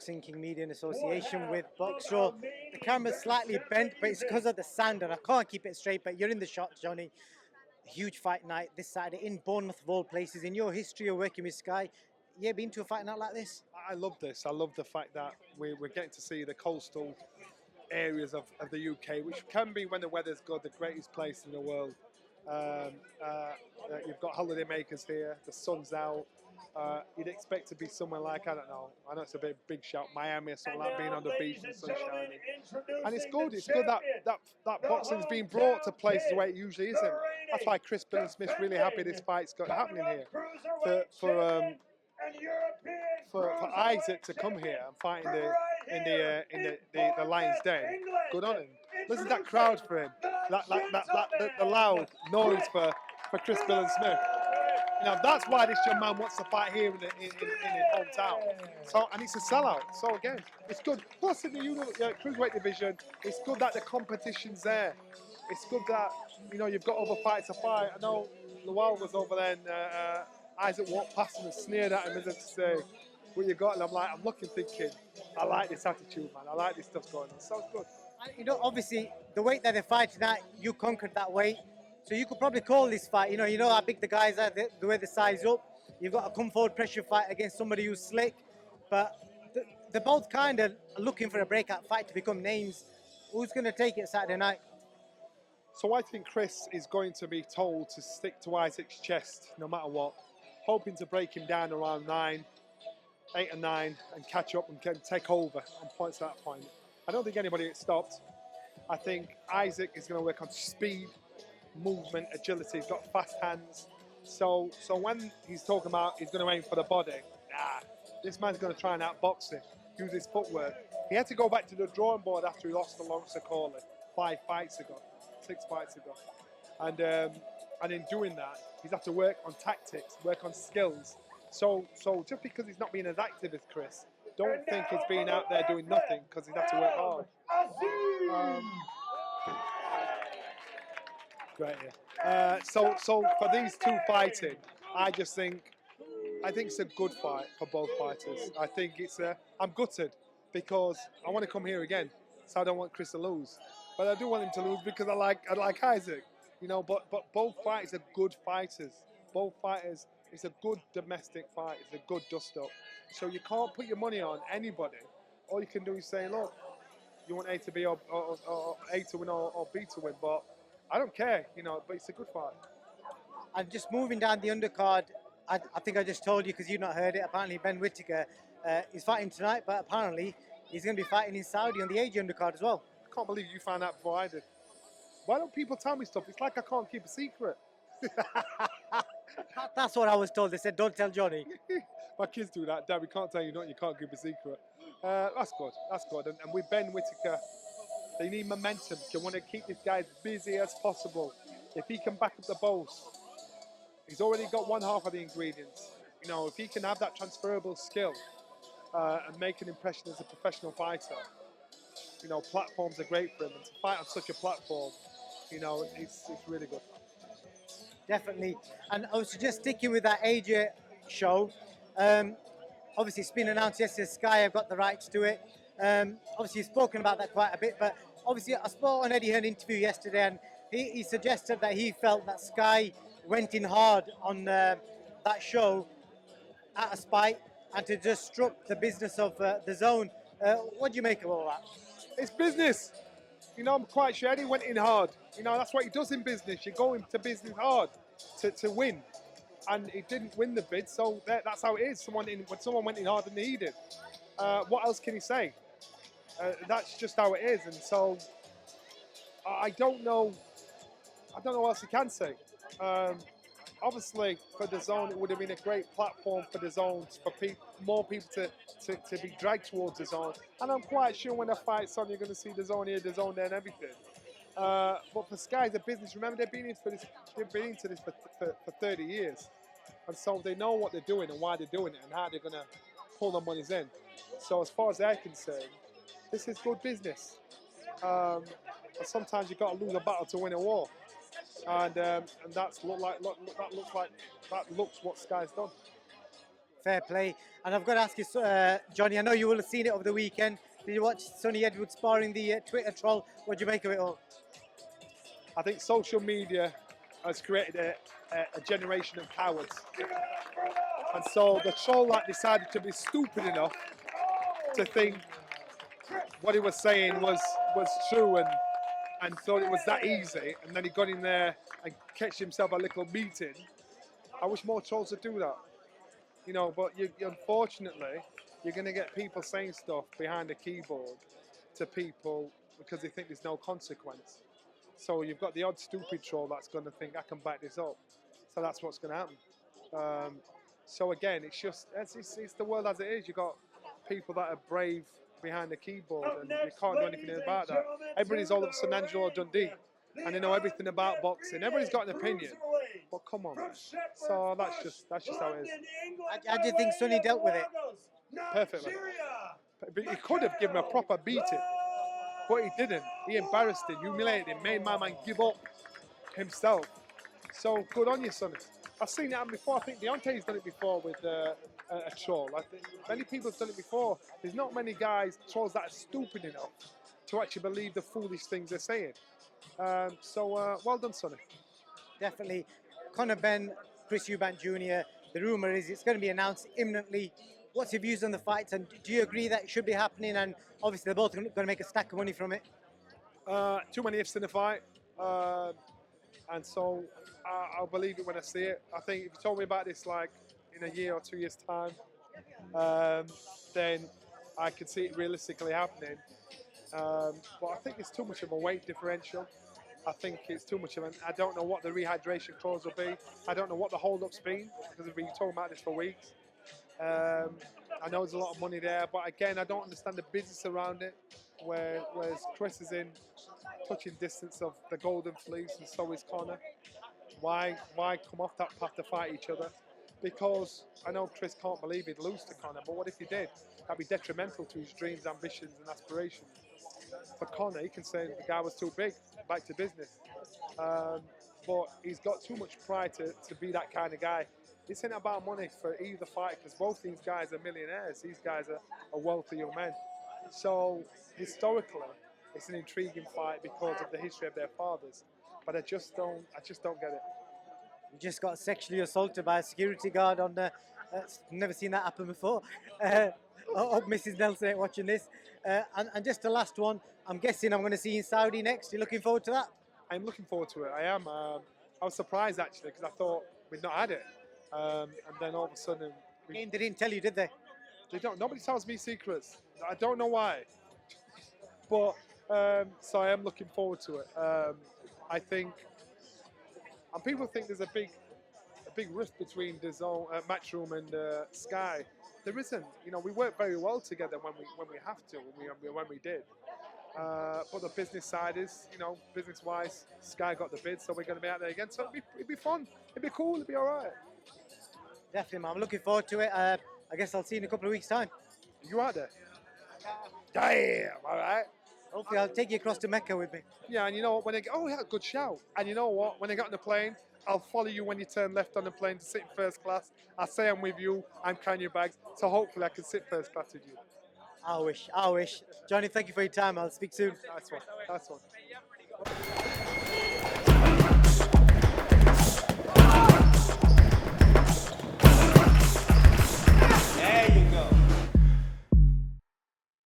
Boxing King Media in association with Boxro. The camera's slightly bent, but it's because of the sound, and I can't keep it straight, but you're in the shot, Johnny. Huge fight night this Saturday in Bournemouth, of all places. In your history of working with Sky, you been to a fight night like this? I love this. I love the fact that we're getting to see the coastal areas of the UK, which can be, when the weather's good, the greatest place in the world. You've got holidaymakers here, the sun's out. You'd expect to be somewhere like, I don't know, I know it's a big shout, Miami or something like, being on the beach and the sun shining. And it's good that boxing's been brought to places where it usually isn't. That's why Chris Bill Smith's really happy this fight's got happening here. For Isaac to come here and fight in the Lions Den, good on him. Listen to that crowd for him. The loud noise for Chris Bill Smith. You know, that's why this young man wants to fight here in his hometown. So, and it's a sellout. So again, it's good. Plus in the cruiserweight division, it's good that the competition's there. It's good that you've got other fights to fight. I know Lawal was over there, and Isaac walked past him and sneered at him as if to say, "What you got?" And I'm looking, thinking, I like this attitude, man. I like this stuff going on. So it's good. And, obviously, the weight that they're fighting at, you conquered that weight. So you could probably call this fight, you know how big the guys are, the way they size up. You've got a come forward pressure fight against somebody who's slick. But they're both kind of looking for a breakout fight to become names. Who's going to take it Saturday night? So I think Chris is going to be told to stick to Isaac's chest no matter what, hoping to break him down around 8 and 9, and catch up and take over on points at that point. I don't think anybody gets stopped. I think Isaac is going to work on speed, movement, agility. He's got fast hands. So when he's talking about he's going to aim for the body, this man's going to try and outbox him, use his footwork. He had to go back to the drawing board after he lost to Lawrence Okoli 6 fights ago. And in doing that, he's had to work on tactics, work on skills. So just because he's not being as active as Chris, don't think he's been out there doing nothing, because he's had to work hard. Great, yeah. So for these two fighting, I think it's a good fight for both fighters. I think I'm gutted because I want to come here again, so I don't want Chris to lose. But I do want him to lose because I like Isaac, But both fighters are good fighters. Both fighters, it's a good domestic fight. It's a good dust-up. So you can't put your money on anybody. All you can do is say, look, you want A to B or A to win or B to win, but I don't care, but it's a good fight. And just moving down the undercard, I think I just told you because you've not heard it. Apparently, Ben Whittaker is fighting tonight, but apparently he's going to be fighting in Saudi on the AG undercard as well. I can't believe you found out before I did. Why don't people tell me stuff? It's like I can't keep a secret. That's what I was told. They said, don't tell Johnny. My kids do that. Dad, we can't tell you not. You can't keep a secret. That's good. And with Ben Whittaker, they need momentum. They want to keep this guy as busy as possible. If he can back up the boast, he's already got one half of the ingredients. If he can have that transferable skill and make an impression as a professional fighter, platforms are great for him. And to fight on such a platform, it's really good. Definitely. And I was just sticking with that AJ show. Obviously, it's been announced yesterday, Sky have got the rights to it. Obviously, you've spoken about that quite a bit, but obviously, I spoke on Eddie Hearn interview yesterday, and he suggested that he felt that Sky went in hard on that show out of spite and to disrupt the business of the zone. What do you make of all that? It's business. I'm quite sure Eddie went in hard. That's what he does in business. You go into business hard to win. And he didn't win the bid, so that's how it is. When someone went in harder than he did. What else can he say? That's just how it is. And so I don't know what else he can say. Obviously, for the zone, it would have been a great platform for the zones, for more people to be dragged towards the zone. And I'm quite sure when the fight's on, you're going to see the zone here, the zone there, and everything. But for Sky, the business, remember, they've been into this for 30 years. And so they know what they're doing and why they're doing it and how they're going to pull the monies in. So as far as they're concerned, this is good business. And sometimes you've got to lose a battle to win a war. And that looks what Sky's done. fair play. And I've got to ask you, Johnny, I know you will have seen it over the weekend. Did you watch Sonny Edwards sparring the Twitter troll? What do you make of it all? I think social media has created a generation of cowards. And so the troll that decided to be stupid enough to think what he was saying was true and thought it was that easy, and then he got in there and catch himself a little beating. I wish more trolls would do that. You know, but unfortunately, you're going to get people saying stuff behind a keyboard to people because they think there's no consequence. So you've got the odd stupid troll that's going to think, I can back this up. So that's what's going to happen. So again, it's the world as it is. You've got people that are brave behind the keyboard and you can't do anything about that. Everybody's all of a sudden Angelo Dundee and they know everything about boxing. Everybody's got an opinion. But come on, man. So that's just how it is. How do you think Sonny dealt with it? Perfectly. He could have given him a proper beating, but he didn't. He embarrassed him, humiliated him, made my man give up himself. So good on you, Sonny. I've seen it happen before. I think Deontay's done it before with a troll. I think many people have done it before. There's not many trolls that are stupid enough to actually believe the foolish things they're saying. So well done, Sonny. Definitely. Conor Benn, Chris Eubank Jr., the rumour is it's going to be announced imminently. What's your views on the fights, and do you agree that it should be happening? And obviously they're both going to make a stack of money from it. Too many ifs in the fight. And so I'll believe it when I see it. I think if you told me about this like in a year or 2 years' time, then I could see it realistically happening. But I think it's too much of a weight differential. I think it's too much of I don't know what the rehydration clause will be. I don't know what the hold-up's been, because we've been talking about this for weeks. I know there's a lot of money there, but again, I don't understand the business around it, whereas Chris is in touching distance of the Golden Fleece and so is Conor. Why come off that path to fight each other? Because I know Chris can't believe he'd lose to Conor, but what if he did? That'd be detrimental to his dreams, ambitions and aspirations. For Conor, he can say the guy was too big, back to business. But he's got too much pride to be that kind of guy. This ain't about money for either fight, because both these guys are millionaires. These guys are wealthy young men. So historically, it's an intriguing fight because of the history of their fathers. But I just don't get it. You just got sexually assaulted by a security guard on the. Never seen that happen before. I hope Mrs. Nelson ain't watching this. And just the last one, I'm guessing I'm going to see you in Saudi next. You looking forward to that? I'm looking forward to it. I am. I was surprised actually, because I thought we'd not had it. And then all of a sudden... They didn't tell you, did they? They don't. Nobody tells me secrets. I don't know why. But, so I am looking forward to it. I think... And people think there's a big rift between DAZN, Matchroom and Sky. There isn't. You know, we work very well together when we have to, when we did. But the business side is, you know, business-wise, Sky got the bid, so we're going to be out there again. So it'd be fun. It'd be cool. It'd be all right. Definitely, man. I'm looking forward to it. I guess I'll see you in a couple of weeks' time. You out there? Damn, all right. Hopefully, I'll take you across to Mecca with me. Yeah, and you know what? When they oh yeah, good shout. And you know what? When I get on the plane, I'll follow you when you turn left on the plane to sit in first class. I'll say I'm with you. I'm carrying your bags. So hopefully, I can sit first class with you. I wish. Johnny, thank you for your time. I'll speak soon. Nice one.